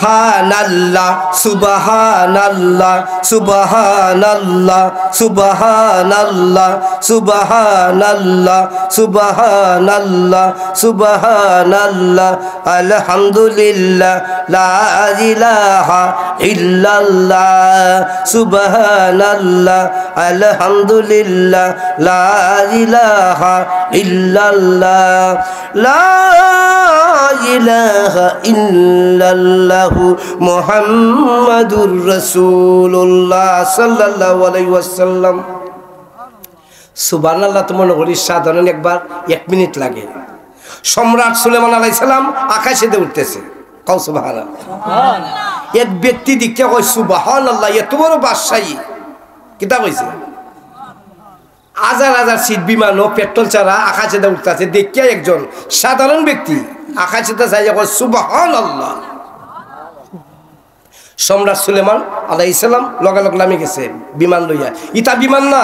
সুবহানাল্লাহ সুবহানাল্লাহ সুবহানাল্লাহ সুবহানাল্লাহ সুবহানাল্লাহ সুবহানাল্লাহ সুবহানাল্লাহ আলহামদুলিল্লাহ লা ইলাহা ইল্লাল্লাহ সুবহানাল্লাহ আলহামদুলিল্লাহ লা ইলাহা ইল্লাল্লাহ লা ইলাহা ইল্লাল্লাহ মুহাম্মাদুর রাসূলুল্লাহ সাল্লাল্লাহু আলাইহি ওয়াসাল্লাম। সুবহানাল্লাহ তো মনে করি সাধারণ একবার 1 মিনিট লাগে। সম্রাট সুলেমান আলাইহিস সালাম আকাশে উঠতেছে, কও সুবহানাল্লাহ। এক ব্যক্তি দিকে কয় সুবহানাল্লাহ, এত বড় বাদশাহী কিতা কইছে। হাজার হাজার সিট বিমান ও পেট্রোল ছাড়া আকাশে উঠতেছে, দেখিয়া একজন সাধারণ ব্যক্তি আকাশে চাই কয় সুবহানাল্লাহ। সম্রাট সুলেমান আলাইহিস সালাম লগালগ নামে গেছে বিমান লইয়া। ইটা বিমান না,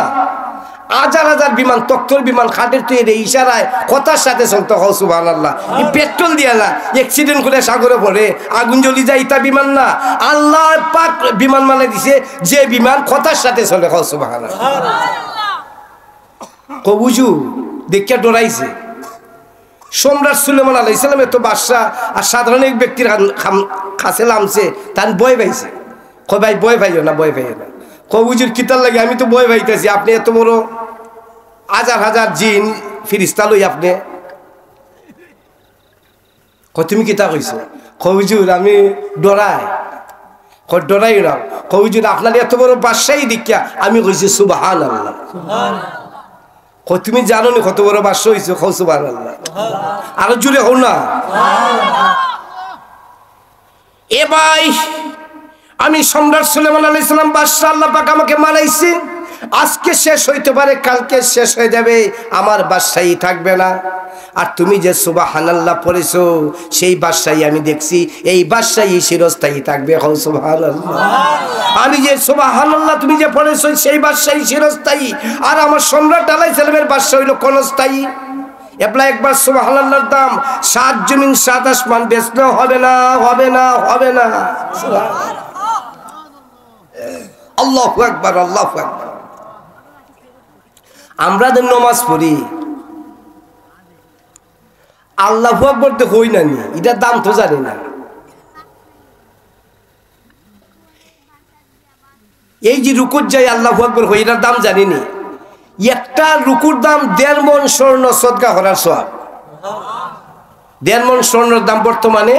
হাজার হাজার বিমান, তক্তর বিমান, খাটের তৈরি ইশারায় কথার সাথে চলতে হয় সুবহানাল্লাহ। পেট্রোল দিয়া না, অ্যাক্সিডেন্ট করে সাগরে পড়ে আগুন জ্বলি যায়, ইটা বিমান না। আল্লাহ পাক বিমান মানে দিছে যে বিমান কথার সাথে চলে, হয় সুবহানাল্লাহ। কবুজু দেখিয়া ডরাইছে। সম্রাট সুলেমান আলাইহিস সালাম এত বাদশা আর সাধারণ এক ব্যক্তির কাছে নামছে, তার ভয় পাইছে। কয় ভাই ভয় পাইও না, ভয় পাইও না। কবুজুর কিতার লাগে, আমি তো ভয় পাইতেছি, আপনি এত বড় হাজার হাজার জিন ফিরিস্তা লই আপনি। তুমি কিতা কইছো? কবুজুর আমি ডরাই। ডরাই না কবুজুর, আপনার এত বড় বাদশাহী দেখিয়া আমি কইছি সুবহানাল্লাহ। তুমি জানো নি কত বড় বাদশা হইছো, কও সুবহানাল্লাহ। আরো জুড়ে হও না। এ ভাই, আমি সম্রাট সুলেমান আলাইহিস সালাম বাদশা, আল্লাহ পাক আমাকে মানাইছে। আজকে শেষ হইতে পারে, কালকে শেষ হয়ে যাবে, আমার বাদশাহী থাকবে না। আর তুমি যে সুবহানাল্লাহ পড়েছো, সেই বাদশাহী আমি দেখছি, এই বাদশাহী চিরস্থায়ী থাকবে, কও সুবহানাল্লাহ। আমি যে সুবহানাল্লাহ তুমি যে পড়েছো, সেই বাদশাহী চিরস্থায়ী। আর আমার সম্রাট আলাইহিস সালামের বাদশা হইল ক্ষণস্থায়ী। এবলা একবার সুবহানাল্লাহর দাম 7 জমিন 7 আসমান বেচলেও হবে না, হবে না, হবে না। আল্লাহু আকবার, আল্লাহু আকবার। আমরা যে নামাজ পড়ি, আল্লাহু আকবার তো হই না, এটার দাম তো জানি না। এই যে রুকুর যাই আল্লাহু আকবার হই, এটার দাম জানিনি। একটা রুকুর দাম 1.5 মণ স্বর্ণ সদকা করার সওয়াব। 1.5 মণ স্বর্ণের দাম বর্তমানে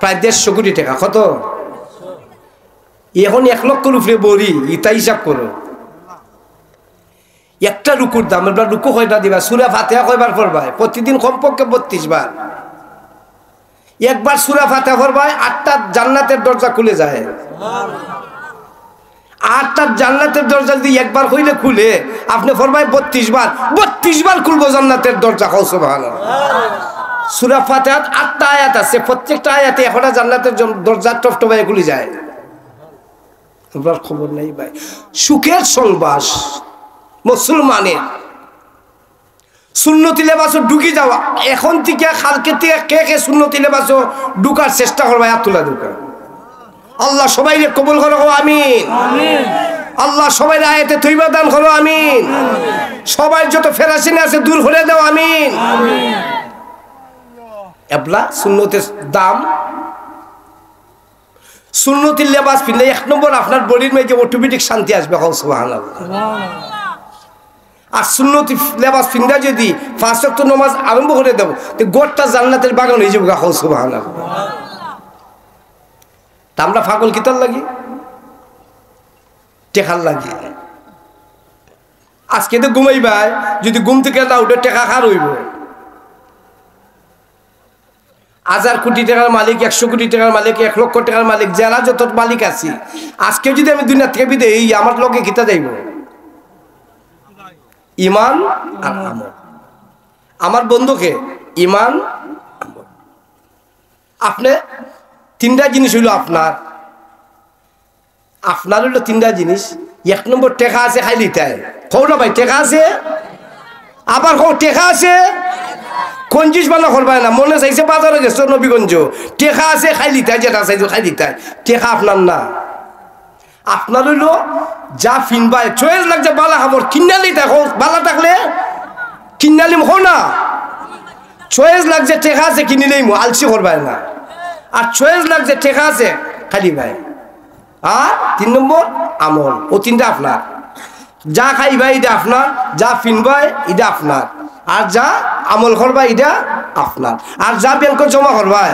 প্রায় 150 কোটি টাকা। কত? এখন 1 লক্ষর উপরে বড়ি, ইটা হিসাব করো। একটা রুকুর দাম, এবার রুকু কয়টা দিবা? সূরা ফাতিহা কয়বার পড়বাই? প্রতিদিন কমপক্ষে 32 বার। একবার সূরা ফাতিহা পড়বাই, 8টা জান্নাতের দরজা খুলে যায়। 8টা জান্নাতের দরজা যদি একবার হইলে খুলে, আপনি পড়বাই 32 বার, 32 বার খুলবো জান্নাতের দরজা, কও সুবহানাল্লাহ। সূরা ফাতিহার 8টা আয়াত আছে, প্রত্যেকটা আয়াতে একটা জান্নাতের দরজা টপটপায় খুলে যায়। আপনার খবর নেই ভাই। সুখের সংবাস মুসলমানের সুন্নতি লেবাসও ঢুকি যাওয়া। এখন থেকে কালকে থেকে কে কে সুন্নতি লেবাসও ঢুকার চেষ্টা করবে, আতুলা ঢুকা। আল্লাহ সবাই কবুল করো, আমিন। আল্লাহ সবাই আয়াতে তৈবা দান করো, আমিন। সবাই যত ফেরাসিনে আছে দূর করে দাও, আমিন। এবলা সুন্নতের দাম। সুন্নতির লেবাস পিনলে 1 নম্বর আপনার বডির মধ্যে অটোমেটিক শান্তি আসবে, কও সুবহানাল্লাহ। আর সুন্নতি লেবাস পিন্দা যদি 5 ওয়াক্ত নামাজ আরম্ভ করে দেব, তো গোটা জান্নাতের বাগান হয়ে যাবে, কও সুবহানাল্লাহ। তা আমরা পাগল কিতার লাগি, টেকার লাগি। আজকে তো ঘুমাইবাই, যদি ঘুম থেকে না উঠে টেকা কার হইব? 1000 কোটি টাকার মালিক, 100 কোটি টাকার মালিক, 1 লক্ষ টাকার মালিক, যারা যত মালিক আছি, আজকে যদি আমি দুনিয়া থেকে বিদায়, আমার লোকে কিতা যাইব? ইমান আর আমল। আমার বন্ধুকে ইমান, আমল। আপনি 3টা জিনিস হইল আপনার, আপনার হইল 3টা জিনিস। 1 নম্বর টেকা আছে, খাইলি তাই কও না ভাই, টেকা আছে। আবার কও টেকা আছে, কঞ্জিস বানা করবাই না, মনে চাইছে বাজারে গেছো নবীগঞ্জ, টেকা আছে খাই লিতাই, যেটা চাইছো খাই লিতাই, টেকা আপনার না। আপনার হইলো যা ফিনবাই চয়েস লাগছে বালা খাবার কিনালি দেখো, বালা থাকলে কিনালিম হো না, চয়েস লাগছে টেকা আছে কিনিলেই আলসি করবাই না, আর চয়েস লাগছে টেকা আছে খালি ভাই। আর 3 নম্বর আমল, ও 3টা আপনার। যা খাইবাই এটা আপনার, যা ফিনবাই এটা আপনার, আর যা আমল করবাই এটা আপনার, আর যা ব্যাংক জমা করবাই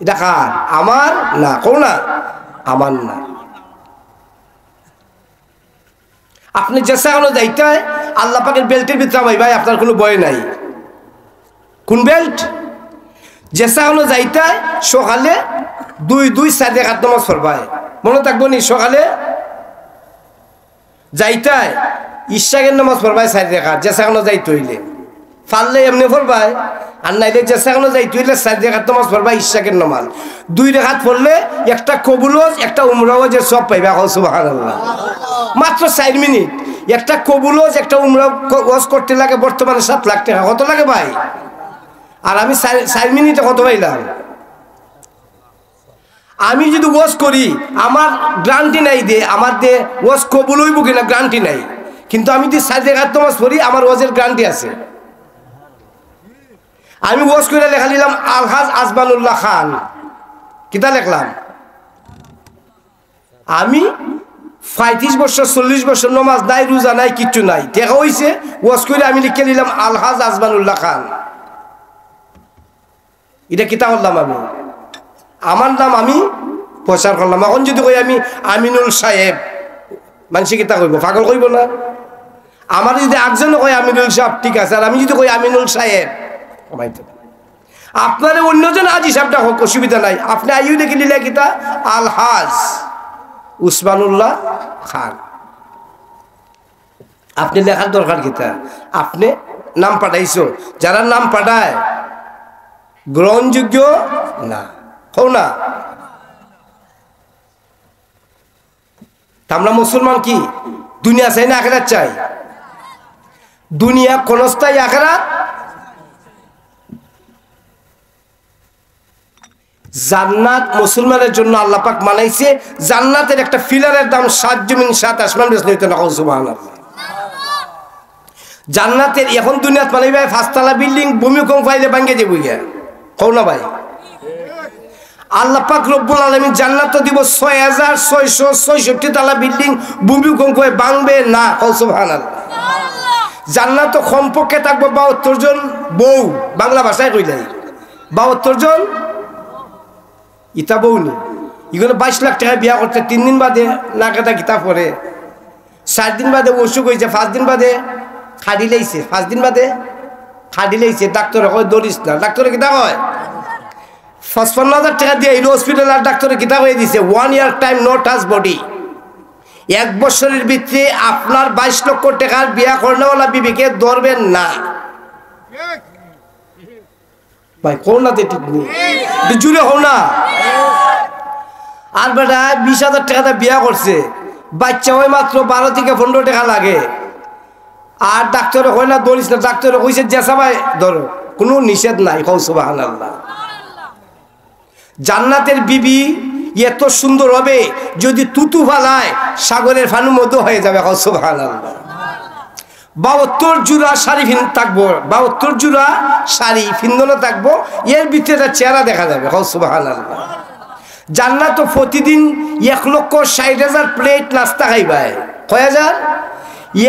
এটা কার? আমার না, কো না আমার না। আপনি যেসা কোনো যাইতে আল্লাহ পাকের বেল্টের ভিতরে ভাই ভাই আপনার কোনো ভয় নাই। কোন বেল্ট? যেসা কোনো যাইতে সকালে 2 4 রাকাত নামাজ পড়বাই, মনে থাকবো নি? সকালে যাইতে ইশাকের নামাজ পড়বাই 4 রাকাত, যেসা কোনো যাইতে হইলে পারলে এমনি পড়বাই, আর নাইলে যেসা কোনো যাইতে হইলে 4 রাকাত নামাজ পড়বাই ইশাকের নামাজ। 2 রাকাত পড়লে একটা কবুলজ একটা উমরাওয়াজের সব পাইবা। সুবহানাল্লাহ। মাত্র 4 মিনিট একটা কবুলজ একটা উমরাওয়াজ করতে লাগে বর্তমানে 7 লাখ টাকা। কত লাগে ভাই? আর আমি 4 মিনিটে কত পাইলাম? আমি যদি ওয়াজ করি আমার গ্যারান্টি নাই দে আমার দে ওয়াজ কবুল হইব কিনা, গ্যারান্টি নাই। কিন্তু আমি যদি 4 রাকাত নামাজ পড়ি আমার ওয়াজের গ্যারান্টি আছে। আমি ওয়াজ করে লেখা দিলাম আলহাজ আসমানুল্লাহ খান, কিতা লিখলাম? আমি 35 বছর 40 বছর নমাজ নাই, রোজা নাই, কিচ্ছু নাই, দেখা হইছে ওয়াজ করে আমি লিখে নিলাম আলহাজ আসমানুল্লাহ খান। এটা কিতা করলাম? আমি আমার নাম আমি প্রচার করলাম। এখন যদি কই আমি আমিনুল সাহেব, মানুষ কিতা কইব? পাগল কইব না? আমার যদি একজন কয় আমিনুল সাহেব ঠিক আছে, আর আমি যদি কই আমিনুল সাহেব আপনার অন্যজন আজি সাহেবটা হোক, অসুবিধা নাই। আপনি আইউ দেখে নিলে কিতা আলহাজ উসমানুল্লাহ খান, আপনি লেখার দরকার কিতা? আপনি নাম পাঠাইছো, যারা নাম পাঠায় গ্রহণযোগ্য না, হও না। আমরা মুসলমান কি দুনিয়া চাই না আখিরাত চাই? দুনিয়া ক্ষণস্থায়ী, আখিরাত জান্নাত। মুসলমানের জন্য আল্লাহ পাক মানাইছে জান্নাতের একটা ফিলারের দাম 7 জমিন 7 আসমান বেশি হইতো না। সুবহানাল্লাহ। জান্নাতের এখন দুনিয়াত মানে ভাই 5 তলা বিল্ডিং ভূমিকম্প আইলে ভাঙে যাবে গিয়া, কও না ভাই? আল্লাহ পাক রব্বুল আলামিন জান্নাত দিব 6666 তলা বিল্ডিং ভূমিকম্প হয়ে ভাঙবে না। সুবহানাল্লাহ। জান্নাত কমপক্ষে থাকবে 72 জন বউ, বাংলা ভাষায় কইলাই 72 জন ইতা বউনি। এগুলো 22 লাখ টাকা বিয়া করতে 3 দিন বাদে নাকাটা কিতা পরে, 4 দিন বাদে অসুখ হয়েছে, 5 দিন বাদে খাড়ি লাইছে, 5 দিন বাদে খাড়ি লাইছে। ডাক্তারে কয় দৌড়িস না। ডাক্তারে কিতা কয় 55,000 টাকা দিয়ে এলো হসপিটাল, আর ডাক্তারে কিতা হয়ে দিছে 1 ইয়ার টাইম নো টাচ বডি। 1 বছরের ভিতরে আপনার 22 লক্ষ টাকার বিয়া করনেওয়ালা বিবিকে ধরবেন না ভাই। কোন না ঠিক নেই, জুড়ে হও না। আর বেটা 20,000 টাকাটা বিয়া করছে, বাচ্চা হয় মাত্র 12 থেকে 15 টাকা লাগে, আর ডাক্তারে হয় না দৌড়িস না। ডাক্তারে কইছে জেসা ভাই ধরো, কোনো নিষেধ নাই। সুবহানাল্লাহ। জান্নাতের বিবি এত সুন্দর হবে যদি তুতু ফালায় সাগরের ফানুর মধ্যে হয়ে যাবে। সুবহানাল্লাহ। 72 জোড়া শাড়ি থাকবো, 72 জোড়া শাড়ি ফিন্দনে থাকবো, এর ভিতরে চেহারা দেখা যাবে। সুবহানাল্লাহ। জান্নাত প্রতিদিন 1,60,000 প্লেট নাস্তা খাইবাই। কয় হাজার?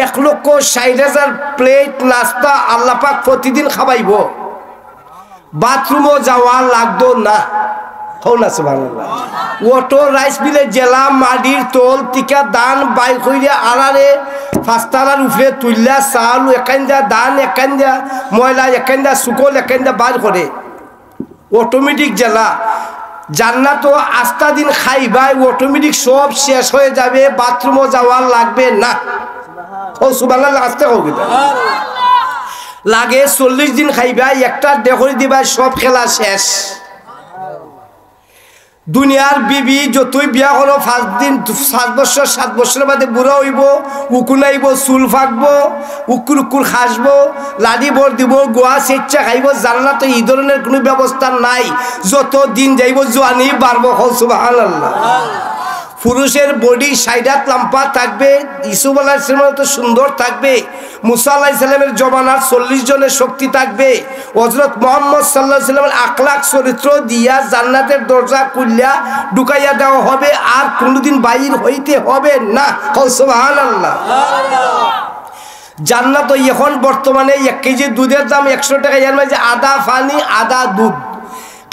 1,60,000 প্লেট নাস্তা আল্লাহ পাক প্রতিদিন খাওয়াইব। বাথরুমও যাওয়া লাগতো না। সুবহানাল্লাহ। ওটো রাইস মিলে জেলা মাটির তোল টিকা দান বাই কইরা আড়ারে 5 তলার উপরে তুললা চাল একান্দা দান একান্দা ময়লা একান্দা শুকল একান্দা বার করে অটোমেটিক জেলা। জান্নাত আস্তা দিন খাইবাই অটোমেটিক সব শেষ হয়ে যাবে, বাথরুমও যাওয়ার লাগবে না। সুবহানাল্লাহ। আস্তে হোক লাগে 40 দিন খাইবাই, একটা ডেকরি দিবাই, সব খেলা শেষ। দুনিয়ার বিবি যতই বিয়া করো 5 দিন 7 বছর 7 বছরের বাদে বুড়া হইব, উকুনাইব, চুল ফাঁকবো, উকুর খাসবো, লাডি ভর দিব, গোয়া স্বেচ্ছা খাইব। জান্নাতে এই ধরনের কোনো ব্যবস্থা নাই। যত দিন যাইব জোয়ানি বাড়বো। সুবহানাল্লাহ। পুরুষের বডি 60 লম্বা থাকবে, ইসুফ আলাইহিস সালামের তো সুন্দর থাকবে, মুসা আলাইহিস সালামের জমানার 40 জনের শক্তি থাকবে, হযরত মুহাম্মদ সাল্লাল্লাহু আলাইহি সাল্লামের আখলাক চরিত্র দিয়া জান্নাতের দরজা খুললা ঢুকাইয়া দেওয়া হবে, আর কোনোদিন বাইর হইতে হবে না। সুবহানাল্লাহ। জান্নাত এখন বর্তমানে 1 কেজি দুধের দাম 100 টাকা, এর মাঝে আধা পানি আধা দুধ,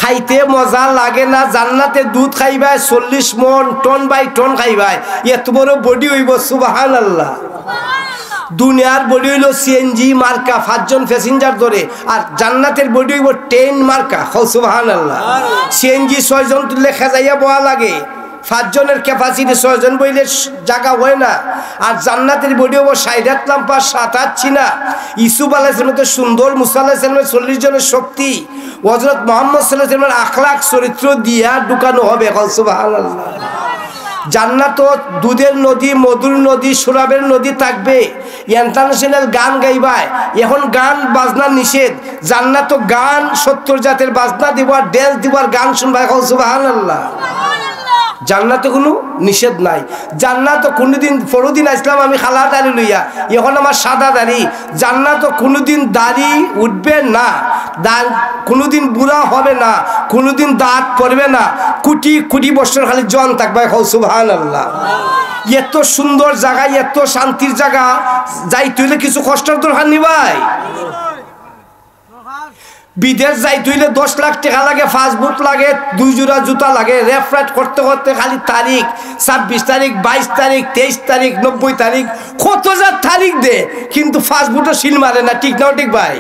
খাইতে মজা লাগে না। জান্নাতে দুধ খাইবাই 40 মন, টন বাই টন খাইবাই, এত বড় বডি হইব। সুবহানাল্লাহ। দুনিয়ার বডি হইল সিএনজি মার্কা, 5 জন প্যাসেঞ্জার ধরে, আর জান্নাতের বডি হইব 10 মার্কা। সুবহানাল্লাহ। সিএনজি 6 জন তুললে খেজাইয়া বয়া লাগে, 5 জনের ক্যাপাসিটি, 6 জন বইলে জায়গা হয় না। আর জান্নাতের বডি হবো 60 লম্বা, 7 না। ইসুফ আলাইহিস সালামের তো সুন্দর, মুসা আলাইহিস সালামের 40 জনের শক্তি, হযরত মুহাম্মদ সাল্লাল্লাহু আলাইহি সাল্লামের আখলাক চরিত্র দিয়া ঢুকানো হবে। সুবহানাল্লাহ। জান্নাত দুধের নদী, মধুর নদী, শরাবের নদী থাকবে। ইন্টারন্যাশনাল গান গাইবায়, এখন গান বাজনা নিষেধ। জান্নাত গান 70 জাতের বাজনা দিব, আর ড্যান্স দিব, আর গান শুনবাই। সুবহানাল্লাহ। জান্নাতে কোনো নিষেধ নাই। জান্নাত কোনোদিন, পরদিন আসলাম আমি খালা দাড়ি লইয়া, এখন আমার সাদা দাড়ি। জান্নাত কোনোদিন দাড়ি উঠবে না, কোনোদিন বুড়া হবে না, কোনোদিন দাঁত পড়বে না, কোটি কোটি বছর খালি জন থাকবে। সুবহানাল্লাহ। এত সুন্দর জায়গা, এত শান্তির জায়গা, যাইতে হইলে কিছু কষ্টের দরকার নি ভাই। বিদেশ যাইতে হইলে 10 লাখ টাকা লাগে, পাসপোর্ট লাগে, 2 জোড়া জুতা লাগে, রেফারেট করতে করতে খালি তারিখ 26 তারিখ, 22 তারিখ, 23 তারিখ, 90 তারিখ, কত যা তারিখ দে, কিন্তু পাসপোর্টও সিল মারে না। ঠিক নাও ঠিক ভাই?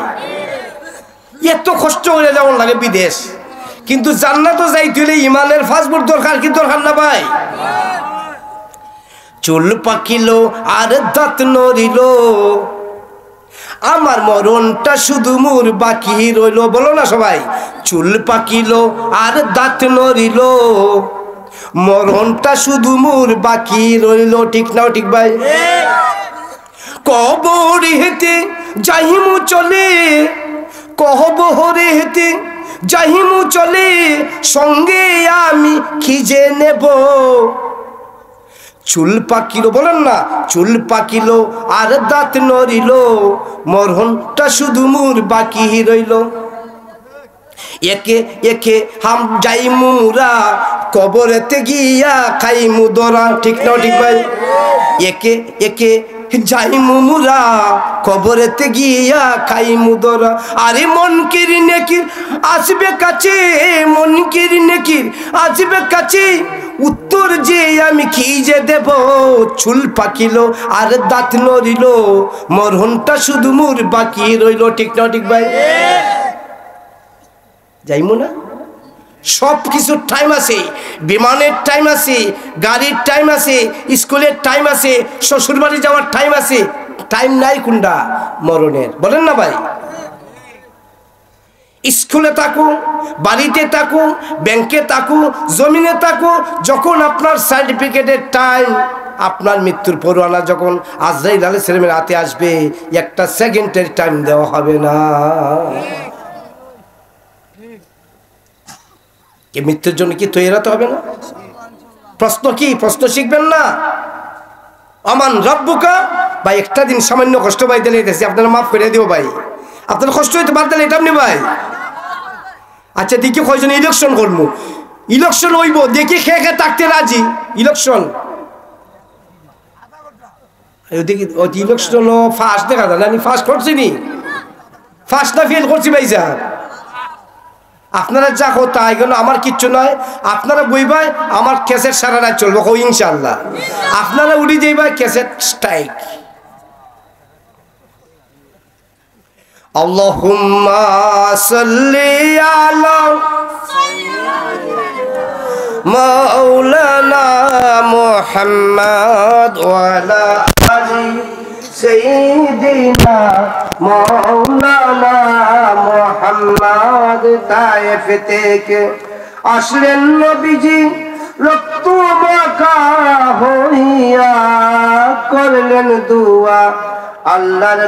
এত কষ্ট করে যেমন লাগে বিদেশ, কিন্তু জান্নাতও যাইতে হইলে ইমানের পাসপোর্ট দরকার, কি দরকার না ভাই? চুল পাকিলো আর দাঁত নড়িল, আমার মরণটা শুধু মোর বাকি রইল। বলো না সবাই, চুল পাকিলো আর দাঁত নড়িল, মরণটা শুধু মোর বাকি রইল। ঠিক নাও ঠিক ভাই? কবরে হেতে যাইমু চলে, কবরে হেতে যাইমু চলে, সঙ্গে আমি খিজে নেব। চুল পাকিলো, বলেন না, চুল পাকিলো আর দাঁত নড়িল, মরণটা শুধু মোর বাকি রইল। একে একে হাম যাইমু মুরা, কবরেতে গিয়া খাইমু দরা। ঠিক না ঠিক ভাই? একে একে যাইমু মুরা, কবরেতে গিয়া খাইমু দরা। আরে মনকির নেকির আসবে কাছে, মনকির নেকির আসবে কাছে, উত্তর যে আমি কি যে দেব। চুল পাকিলো আর দাঁত নড়িল, মরণটা শুধু মোর বাকি রইল। ঠিক না ঠিক ভাই? যাইমু না? সব কিছুর টাইম আছে, বিমানের টাইম আছে, গাড়ির টাইম আছে, স্কুলের টাইম আছে, শ্বশুর বাড়ি যাওয়ার টাইম আছে। টাইম নাই কোনটা? মরণের। বলেন না ভাই? স্কুলে থাকো, বাড়িতে থাকো, ব্যাংকে থাকো, জমিনে থাকো, যখন আপনার সার্টিফিকেটের টাইম, আপনার মৃত্যুর পরোয়ানা যখন আজরাইল আলাইহিস সালামের হাতে আসবে, 1 সেকেন্ডের টাইম দেওয়া হবে না। মৃত্যুর জন্য কি তৈরি হতে হবে না? প্রশ্ন কি? প্রশ্ন শিখবেন না? আমান রব্বুকা ভাই, একটা দিন সামান্য কষ্ট পাই দিলে আপনারা মাফ করে দিও ভাই। আপনার কষ্ট হইতে বাদ দিলে এটা আপনি ভাই। আচ্ছা দেখি কয়জন ইলেকশন করবো, ইলেকশন হইব, দেখি খেয়ে খেয়ে থাকতে রাজি। ইলেকশন দেখি ইলেকশন ফার্স্ট দেখা যায় না, আমি ফার্স্ট করছি নি, ফার্স্ট না ফেল করছি ভাই যা। আপনারা যা কথা এগুলো আমার কিচ্ছু নয়। আপনারা বইবাই, আমার ক্যাসেট সারা রাত চলবো ইনশাল্লাহ। আপনারা উড়ি যাইবাই, ক্যাসেট স্ট্রাইক। আল্লাহুম্মা সাল্লি আলা মাওলানা মুহাম্মদ ওয়া আলা আলি সাইয়্যিদিনা মাওলানা মুহাম্মদ। তায়েফ থেকে আসলেন নবীজি রক্ত মাখা হইয়া, করলেন দুয়া আল্লাহর